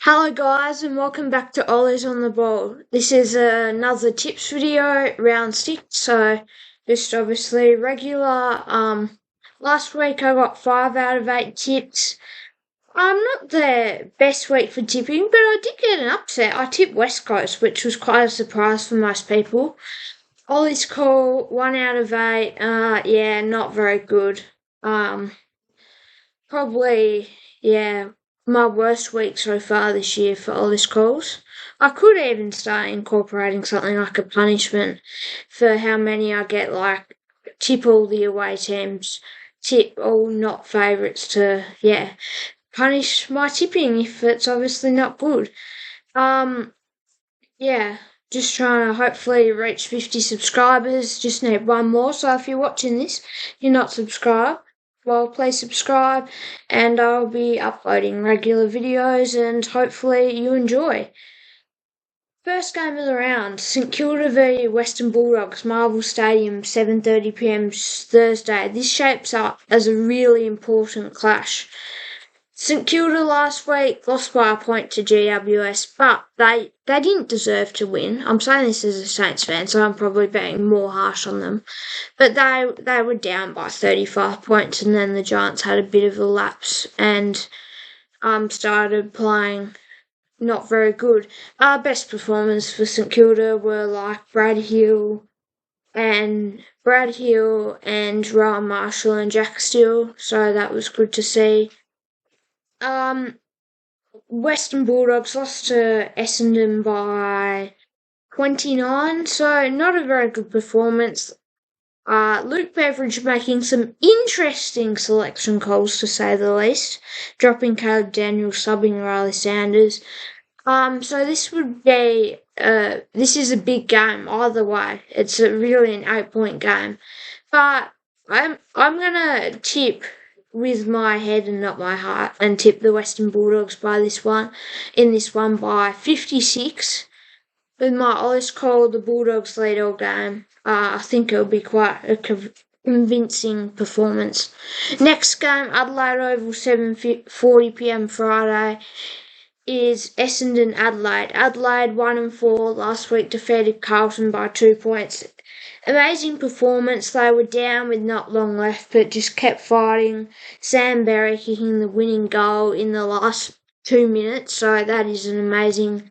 Hello guys and welcome back to Ollie's on the Ball. This is another tips video, round 6, so just obviously regular. Last week I got 5 out of 8 tips. Not the best week for tipping, but I did get an upset. I tipped West Coast, which was quite a surprise for most people. Ollie's call, 1 out of 8, yeah, not very good. Probably, yeah, my worst week so far this year for Ollie's calls. I could even start incorporating something like a punishment for how many I get, like tip all the away teams, tip all not favourites to, punish my tipping if it's obviously not good. Yeah, just trying to hopefully reach 50 subscribers. Just need one more. So if you're watching this, you're not subscribed, well, please subscribe, and I'll be uploading regular videos, and hopefully you enjoy. First game of the round, St Kilda v Western Bulldogs, Marvel Stadium, 7:30pm Thursday. This shapes up as a really important clash. St Kilda last week lost by a point to GWS, but they didn't deserve to win. I'm saying this as a Saints fan, so I'm probably being more harsh on them. But they were down by 35 points, and then the Giants had a bit of a lapse and started playing not very good. Our best performers for St Kilda were like Brad Hill and Rowan Marshall and Jack Steele, so that was good to see. Western Bulldogs lost to Essendon by 29, so not a very good performance. Luke Beveridge making some interesting selection calls, to say the least, dropping Caleb Daniels, subbing Riley Sanders. So this would be, this is a big game either way. It's really an 8-point game, but I'm gonna tip with my head and not my heart, and tip the Western Bulldogs by this one by 56. With my Ollie's call, the Bulldogs lead all game. I think it'll be quite a convincing performance. Next game, Adelaide Oval, 7:40pm Friday, is Essendon Adelaide. Adelaide 1-4 last week, defeated Carlton by 2 points. Amazing performance. They were down with not long left, but just kept fighting. Sam Berry kicking the winning goal in the last 2 minutes, so that is an amazing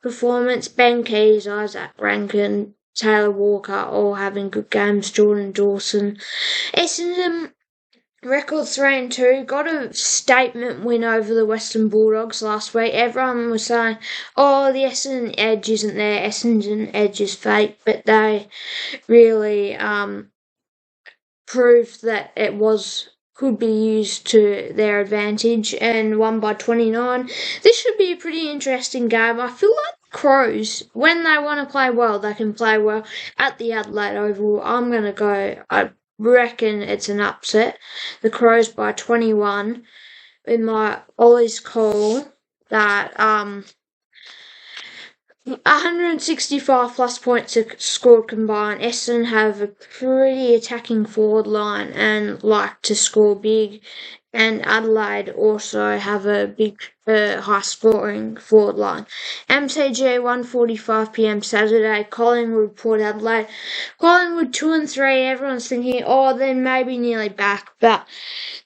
performance. Ben Keys, Isaac Rankin, Taylor Walker all having good games. Jordan Dawson. Essendon record 3-2, got a statement win over the Western Bulldogs last week. Everyone was saying, oh, the Essendon edge isn't there, Essendon edge is fake, but they really proved that it could be used to their advantage and won by 29. This should be a pretty interesting game. I feel like the Crows, when they want to play well, they can play well at the Adelaide Oval. I'm going to go, I reckon it's an upset. The Crows by 21. In my Ollie's call that 165 plus points are scored combined. Essendon have a pretty attacking forward line and like to score big, and Adelaide also have a big, high scoring forward line. MCG 1:45pm Saturday, Collingwood Port Adelaide. Collingwood 2-3. Everyone's thinking, oh, they're maybe nearly back, but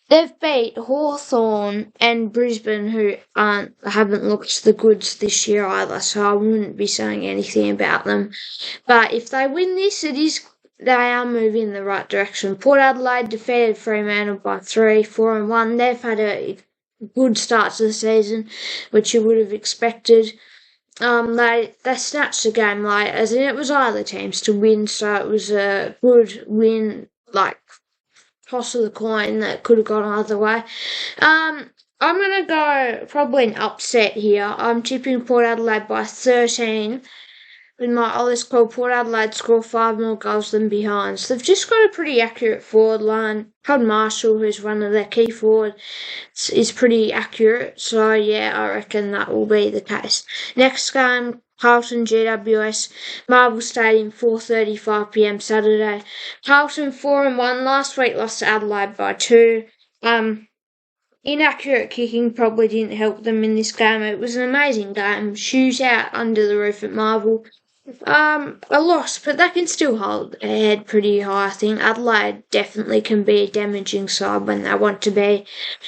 they've beat Hawthorn and Brisbane, who haven't looked the goods this year either, so I wouldn't be saying anything about them. But if they win this, they are moving in the right direction. Port Adelaide defeated Fremantle by 4-1. They've had a good start to the season, which you would have expected. They snatched the game late, as in it was either teams to win, so it was a good win, like toss of the coin that could have gone either way. I'm going to go probably an upset here. I'm tipping Port Adelaide by 13. With my Ollie's call, Port Adelaide score 5 more goals than behind. So they've just got a pretty accurate forward line. Todd Marshall, who's one of their key forwards, is pretty accurate. So yeah, I reckon that will be the case. Next game, Carlton GWS, Marvel Stadium, 4:35pm Saturday. Carlton 4-1 last week, lost to Adelaide by 2. Inaccurate kicking probably didn't help them in this game. It was an amazing game. Shoes out under the roof at Marvel. A loss, but they can still hold their head pretty high. I think Adelaide definitely can be a damaging side when they want to be.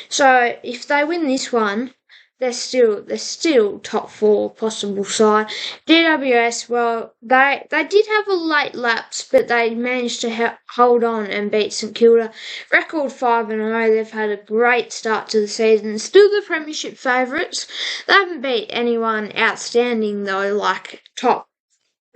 So if they win this one, they're still top four possible side. GWS, well, they did have a late lapse, but they managed to hold on and beat St Kilda. Record 5-0. They've had a great start to the season. Still the premiership favourites. They haven't beat anyone outstanding though, like top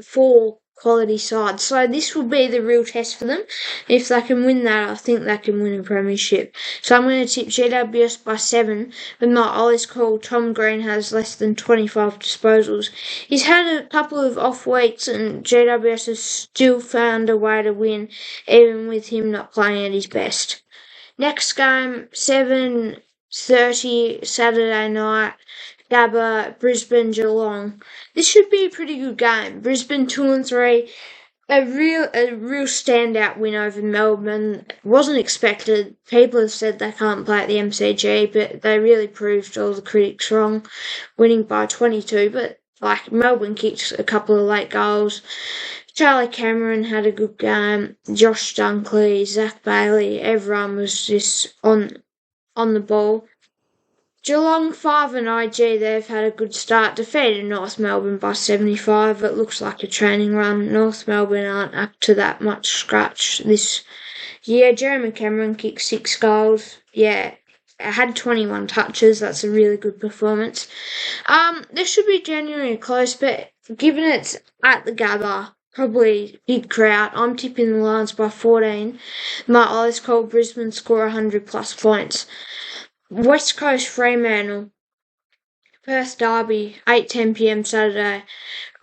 four quality sides. So this will be the real test for them. If they can win that, I think they can win a premiership. So I'm going to tip GWS by 7. But my Ollie's call, Tom Green has less than 25 disposals. He's had a couple of off weeks and GWS has still found a way to win, even with him not playing at his best. Next game, 7:30 Saturday night. Gabba, Brisbane, Geelong. This should be a pretty good game. Brisbane 2-3, a real standout win over Melbourne. Wasn't expected. People have said they can't play at the MCG, but they really proved all the critics wrong, winning by 22. But Melbourne kicked a couple of late goals. Charlie Cameron had a good game. Josh Dunkley, Zach Bailey, everyone was just on the ball. Geelong 5 and IG, they've had a good start. Defeated North Melbourne by 75. It looks like a training run. North Melbourne aren't up to that much scratch this year. Jeremy Cameron kicked 6 goals. Yeah, had 21 touches. That's a really good performance. This should be genuinely close, but given it's at the Gabba, probably big crowd, I'm tipping the Lions by 14. My eyes call Brisbane score 100 plus points. West Coast Fremantle, Perth Derby, 8:10 p.m. Saturday.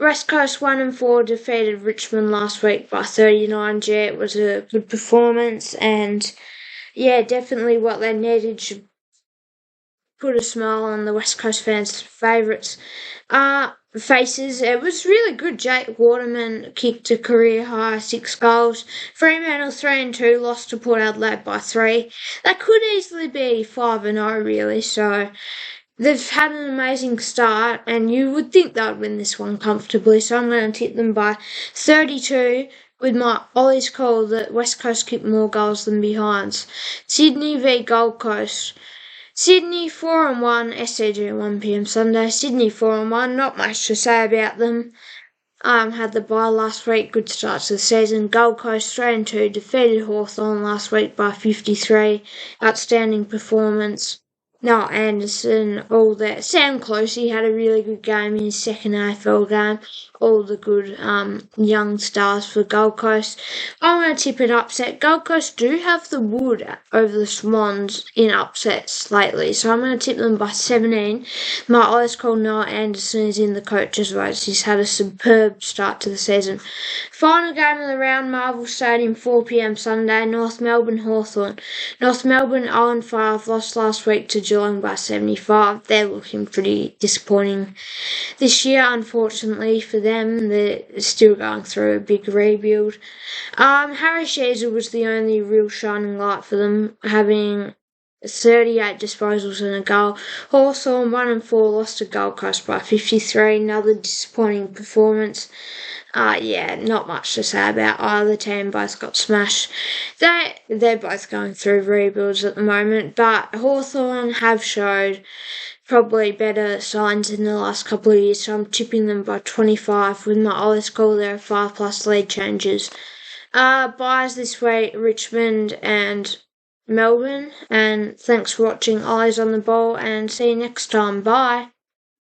West Coast 1-4 defeated Richmond last week by 39. It was a good performance, and yeah, definitely what they needed to put a smile on the West Coast fans' favourites. Faces. It was really good. Jake Waterman kicked a career high 6 goals. Fremantle 3-2 lost to Port Adelaide by 3. That could easily be 5-0 really. So they've had an amazing start, and you would think they would win this one comfortably. So I'm going to tip them by 32. With my Ollie's call that West Coast kicked more goals than behinds. Sydney v Gold Coast. Sydney 4-1, SCG 1 p.m. Sunday. Sydney 4-1, not much to say about them. Had the bye last week, good start to the season. Gold Coast 3-2, defeated Hawthorn last week by 53. Outstanding performance. Noah Anderson, all that. Sam Closey had a really good game in his second AFL game. All the good young stars for Gold Coast. I'm going to tip an upset. Gold Coast do have the wood over the Swans in upsets lately, so I'm going to tip them by 17. My eyes call Noah Anderson is in the coach's votes. He's had a superb start to the season. Final game of the round, Marvel Stadium, 4 p.m. Sunday. North Melbourne Hawthorn. North Melbourne 0-5, lost last week to Geelong by 75. They're looking pretty disappointing this year, unfortunately for them. They're still going through a big rebuild. Harry Sheezel was the only real shining light for them, having 38 disposals and a goal. Hawthorn 1-4 lost to Gold Coast by 53. Another disappointing performance. Not much to say about either team. Both got smashed. They're both going through rebuilds at the moment, but Hawthorn have showed probably better signs in the last couple of years, so I'm tipping them by 25 with my Ollie's call. There are 5+ lead changes. Buys this week, Richmond and Melbourne, and thanks for watching Eyes on the Ball, and see you next time. Bye.